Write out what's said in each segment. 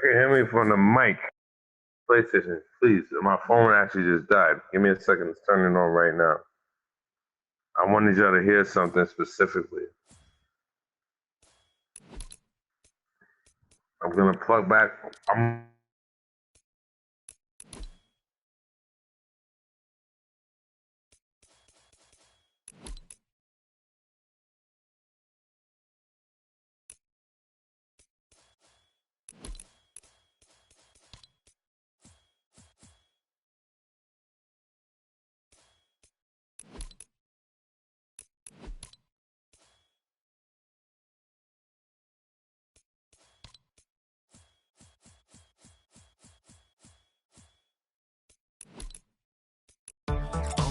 can hear me from the mic. PlayStation, please. My phone actually just died. Give me a second. It's turning on right now. I wanted y'all to hear something specifically. I'm gonna plug back.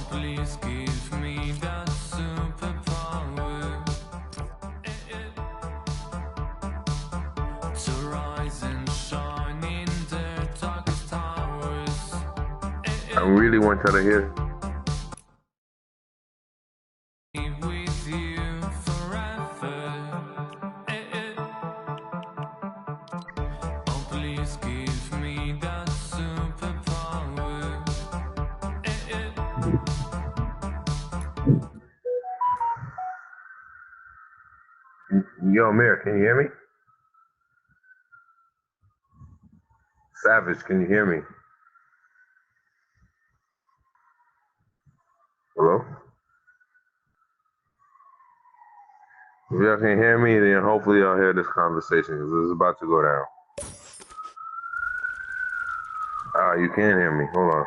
Please give me that superpower to rise and shine in the darkest hours. I really want y'all to hear. With you forever. Oh, please give me that superpower. Yo, Amir, can you hear me? Savage, can you hear me? Hello? If y'all can hear me, then hopefully y'all hear this conversation because it's about to go down. Ah, you can't hear me. Hold on.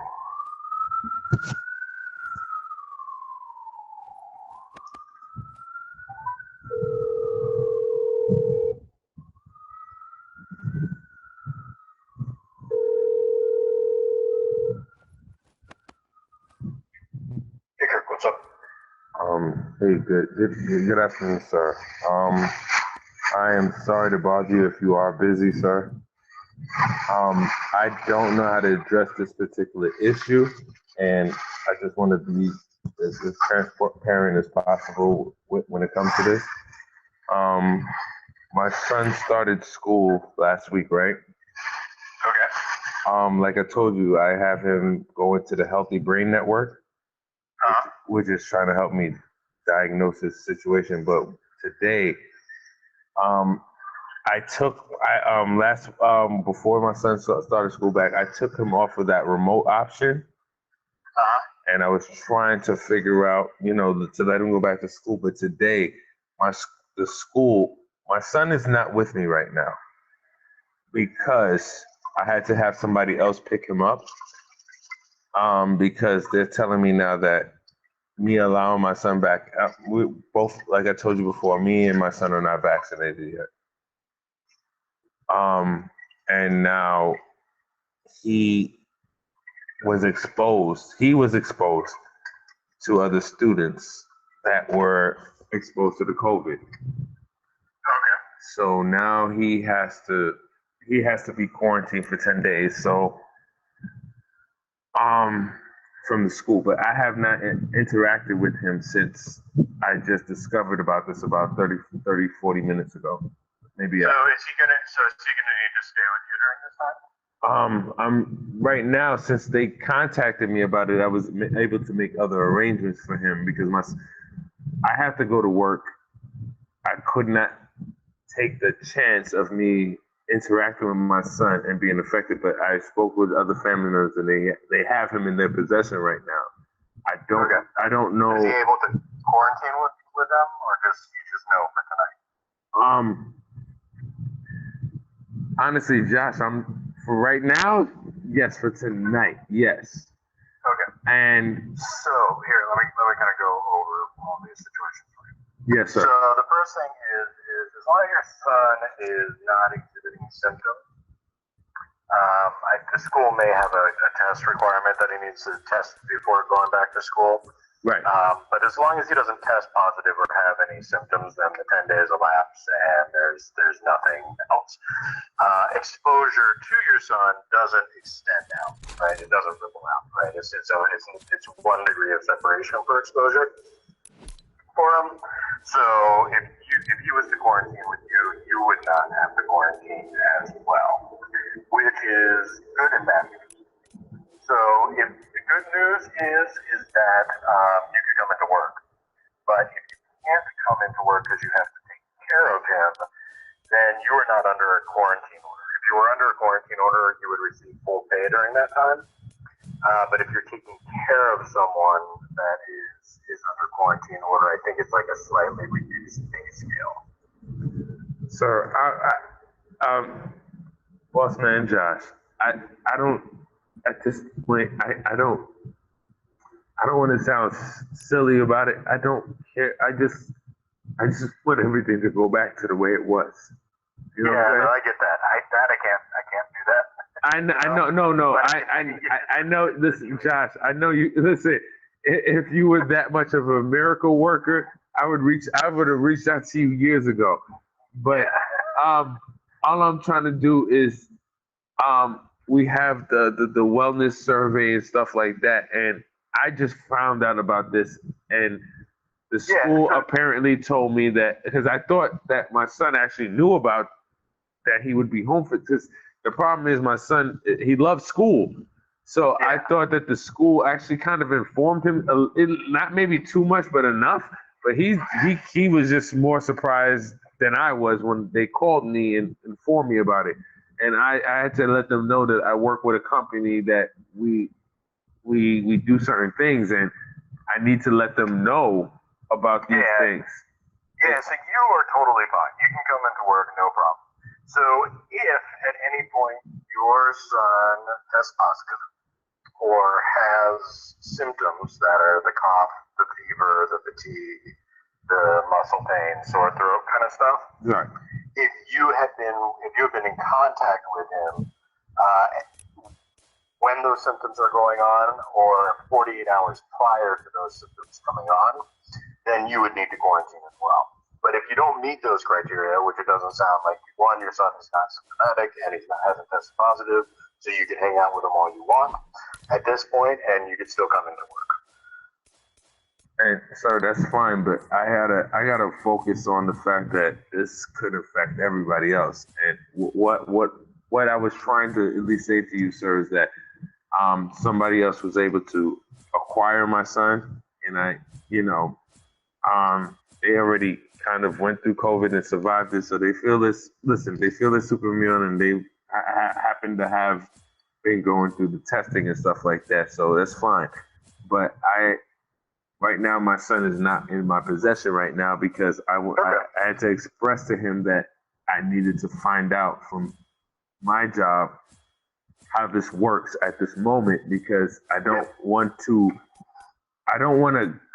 Hey Kirk, what's up? Hey, good afternoon, sir. I am sorry to bother you if you are busy, sir. I don't know how to address this particular issue, and I just want to be as transparent as possible when it comes to this. My son started school last week, right? Okay. Like I told you, I have him going to the Healthy Brain Network, which is trying to help me diagnose this situation. But today, before my son started school back, I took him off of that remote option, and I was trying to figure out, to let him go back to school. But today, my son is not with me right now because I had to have somebody else pick him up. Because they're telling me now that me allowing my son back, we both, like I told you before, me and my son are not vaccinated yet. And now he was exposed to other students that were exposed to the COVID. Okay. So now he has to be quarantined for 10 days. So, from the school, but I have not interacted with him since I just discovered about this about 30, 40 minutes ago. Maybe. So is he gonna need to stay with you during this time? I'm right now, since they contacted me about it, I was able to make other arrangements for him because I have to go to work. I could not take the chance of me interacting with my son and being affected, but I spoke with other family members and they have him in their possession right now. I don't know. Is he able to quarantine with them, or just you just know for tonight? Honestly, Josh, for right now, yes, for tonight, yes. Okay. And so here, let me kind of go over all these situations for you. Yes, sir. So the first thing is as long as your son is not exhibiting symptoms, the school may have a test requirement that he needs to test before going back to school. Right. But as long as he doesn't test positive or have any symptoms, then the 10 days elapse and there's nothing else. Exposure to your son doesn't extend out, right? It doesn't ripple out, right? It's 1 degree of separation for exposure for him. So if he was to quarantine with you, you would not have to quarantine as well. which is good and bad news. So if the good news is that you can come into work, but if you can't come into work because you have to take care of him, then you are not under a quarantine order. If you were under a quarantine order, you would receive full pay during that time. But if you're taking care of someone that is under quarantine order, I think it's like a slightly reduced pay scale. Sir, boss man Josh, I don't at this point I don't want to sound silly about it. I don't care. I just want everything to go back to the way it was. You know what I'm saying? No, I get that. I can't do that. I know. Listen, Josh, I know you. Listen, if you were that much of a miracle worker, I would have reached out to you years ago. But all I'm trying to do is, we have the wellness survey and stuff like that, and I just found out about this, and the school apparently told me that, because I thought that my son actually knew about that he would be home for, because the problem is my son, he loves school. So I thought that the school actually kind of informed him, not maybe too much, but enough. But he was just more surprised than I was when they called me and informed me about it. And I had to let them know that I work with a company that we do certain things, and I need to let them know about these things. Yeah, so you are totally fine. You can come into work, no problem. So if at any point your son tests positive or has symptoms that are the cough, the fever, the fatigue, the muscle pain, sore throat kind of stuff, Right. if you have been in contact with him when those symptoms are going on or 48 hours prior to those symptoms coming on, then you would need to quarantine as well. But if you don't meet those criteria, which it doesn't sound like, one, your son is not symptomatic and hasn't tested positive, so you can hang out with him all you want at this point, and you can still come into work. And sir, that's fine, but I gotta focus on the fact that this could affect everybody else. And what I was trying to at least say to you, sir, is that somebody else was able to acquire my son, and they already kind of went through COVID and survived it, so they feel this. Listen, they feel they're super immune, and they happen to have been going through the testing and stuff like that. So that's fine. But right now, my son is not in my possession right now because I had to express to him that I needed to find out from my job how this works at this moment, because I don't want to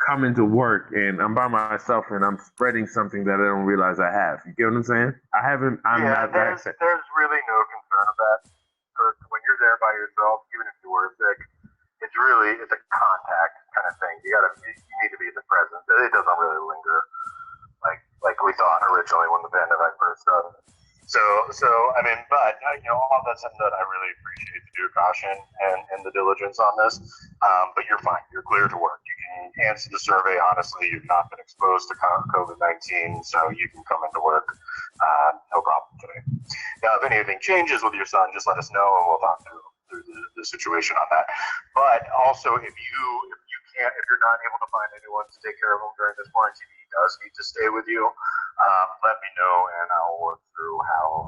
come into work and I'm by myself and I'm spreading something that I don't realize I have. You get what I'm saying? There's really no concern of that. When you're there by yourself, even if you were sick, it's a contact kind of thing. You need to be in the present. It doesn't really linger like we thought originally when the pandemic first started. So but all that said, I really appreciate the due caution and the diligence on this. But you're fine. You're clear to work. You can answer the survey honestly. You've not been exposed to COVID-19, so you can come into work. No problem today. Now, if anything changes with your son, just let us know and we'll talk through the situation on that. But also, if you're not able to find anyone to take care of him during this quarantine, he does need to stay with you. Let me know, and I'll work through how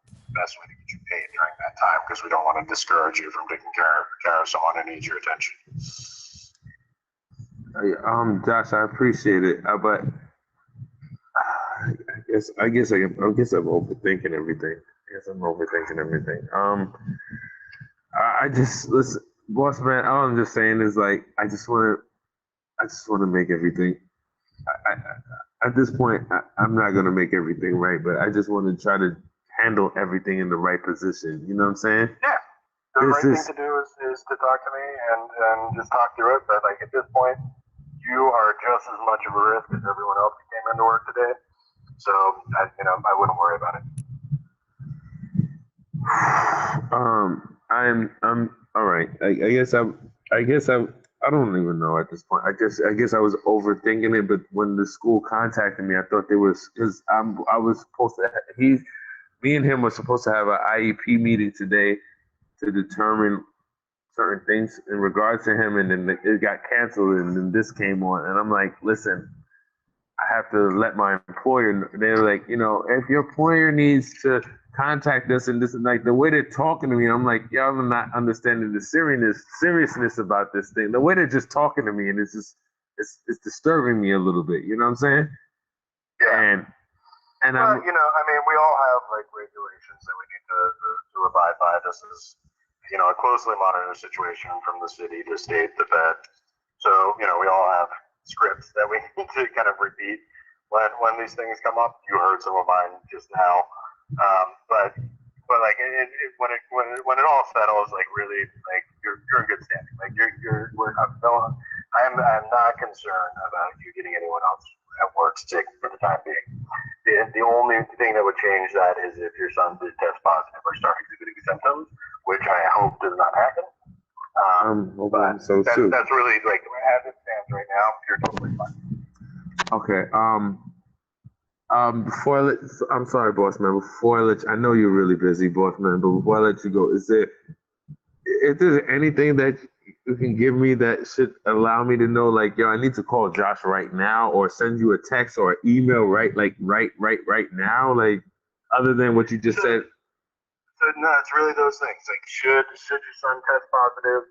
the best way to get you paid during that time, because we don't want to discourage you from taking care of someone who needs your attention. Josh, I appreciate it, but I guess I'm overthinking everything. I just listen, boss man. All I'm just saying is I just want to make everything. At this point, I'm not going to make everything right, but I just want to try to handle everything in the right position. You know what I'm saying? Yeah. The right thing to do is to talk to me and just talk through it. But at this point, you are just as much of a risk as everyone else who came into work today. So I wouldn't worry about it. I'm all right. I don't even know at this point. I guess I was overthinking it, but when the school contacted me, I thought because I was supposed to. me and him were supposed to have an IEP meeting today to determine certain things in regards to him, and then it got canceled, and then this came on, and I'm like, listen, I have to let my employer know. They're like, if your employer needs to contact us, and this is like the way they're talking to me, I'm like, y'all are not understanding the seriousness about this thing. The way they're just talking to me, and it's disturbing me a little bit. You know what I'm saying? Yeah. And Well, we all have like regulations that we need to abide by. This is, a closely monitored situation from the city, the state, the Fed. So, we all have scripts that we need to kind of repeat when these things come up. You heard some of mine just now, but like when it all settles, like really, like you're in good standing. Like I'm not concerned about you getting anyone else at work sick for the time being. The only thing that would change that is if your son did test positive or start exhibiting symptoms, which I hope does not happen. But so too. That's really like as it stands right now. You're totally fine. Okay. I'm sorry, boss man. Before I let you, I know you're really busy, boss man. But before I let you go, is there anything that you can give me that should allow me to know, like, yo, I need to call Josh right now, or send you a text or email right now, like, other than what you just said? So no, it's really those things. Like, should your son test positive?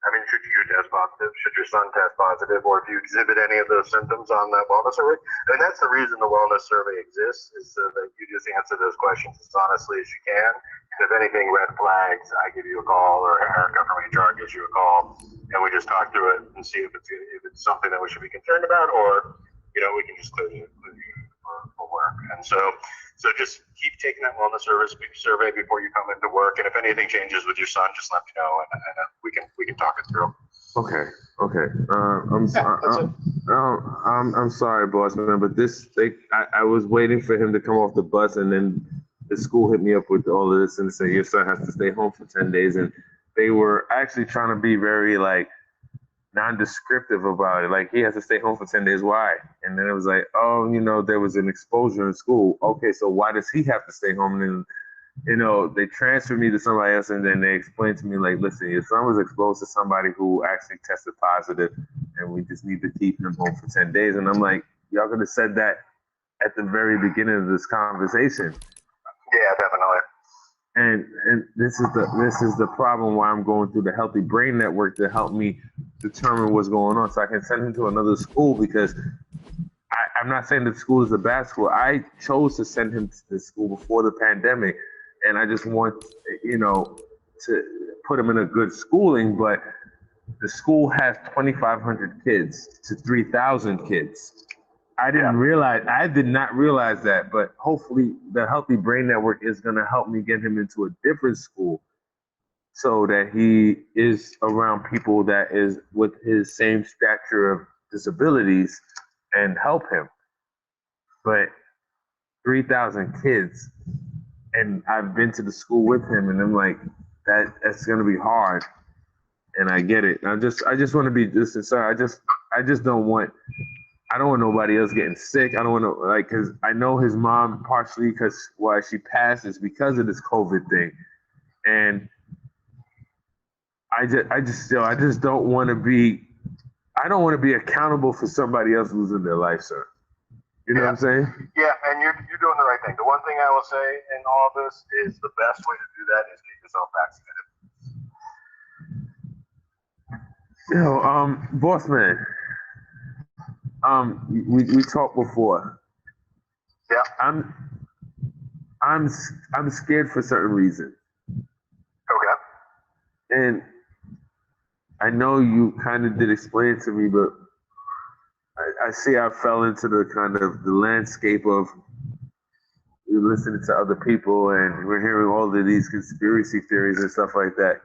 Should you test positive? Should your son test positive? Or if you exhibit any of those symptoms on that wellness survey? And that's the reason the wellness survey exists, is so that you just answer those questions as honestly as you can. And if anything, red flags, I give you a call, or Erica from HR gives you a call, and we just talk through it and see if it's something that we should be concerned about, or we can just clear you for work. And so just keep taking that wellness survey before you come into work. And if anything changes with your son, just let me know, and we can talk it through. Okay. I'm sorry, boss man, but I was waiting for him to come off the bus, and then the school hit me up with all of this and say your son has to stay home for 10 days, and they were actually trying to be very like non-descriptive about it. Like, he has to stay home for 10 days. Why? And then it was like, oh, there was an exposure in school. Okay, so why does he have to stay home? And then, they transferred me to somebody else, and then they explained to me, like, listen, your son was exposed to somebody who actually tested positive, and we just need to keep him home for 10 days. And I'm like, y'all could have said that at the very beginning of this conversation. Yeah, definitely. And this is the problem why I'm going through the Healthy Brain Network to help me determine what's going on, so I can send him to another school, because I'm not saying that school is a bad school. I chose to send him to the school before the pandemic, and I just want to put him in a good schooling. But the school has 2,500 kids to 3,000 kids. I did not realize that, but hopefully the Healthy Brain Network is going to help me get him into a different school, so that he is around people that is with his same stature of disabilities and help him. But 3,000 kids, and I've been to the school with him, and I'm like, that's going to be hard. And I get it. I just want to be sincere. I just don't want nobody else getting sick. I don't want because I know his mom partially because why she passed is because of this COVID thing. And I just don't want to be, I don't want to be accountable for somebody else losing their life, sir. You know what I'm saying? Yeah, and you're doing the right thing. The one thing I will say in all of this is the best way to do that is get yourself vaccinated. Boss man, we talked before. Yeah. I'm scared for certain reasons. Okay. And I know you kind of did explain it to me, but I see I fell into the kind of the landscape of listening to other people, and we're hearing all of these conspiracy theories and stuff like that.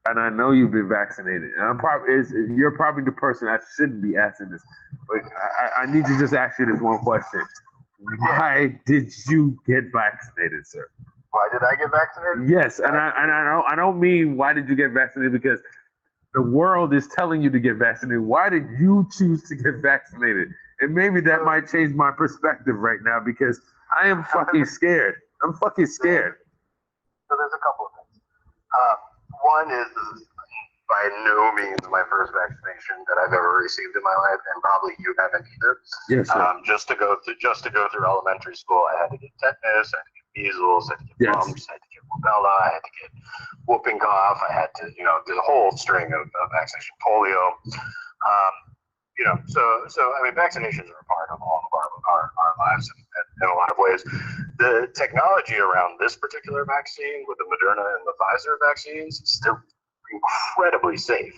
And I know you've been vaccinated, and you're probably the person I shouldn't be asking this, but I need to just ask you this one question: why did you get vaccinated, sir? Why did I get vaccinated? Yes, and I don't mean why did you get vaccinated, because the world is telling you to get vaccinated. Why did you choose to get vaccinated? And maybe that might change my perspective right now, because I am fucking scared. I'm fucking scared. So there's a couple of things. One is this is by no means my first vaccination that I've ever received in my life, and probably you haven't either. Yes, sir. Just to go through elementary school, I had to get tetanus, I had to get measles, I had to get Yes. mumps, I had to get rubella, I had to get whooping cough, I had to, do the whole string of vaccination, polio. So I mean, vaccinations are a part of all of our lives in a lot of ways. The technology around this particular vaccine with the Moderna and the Pfizer vaccines, they're incredibly safe.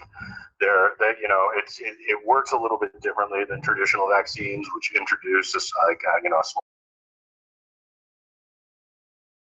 It works a little bit differently than traditional vaccines, which introduce a small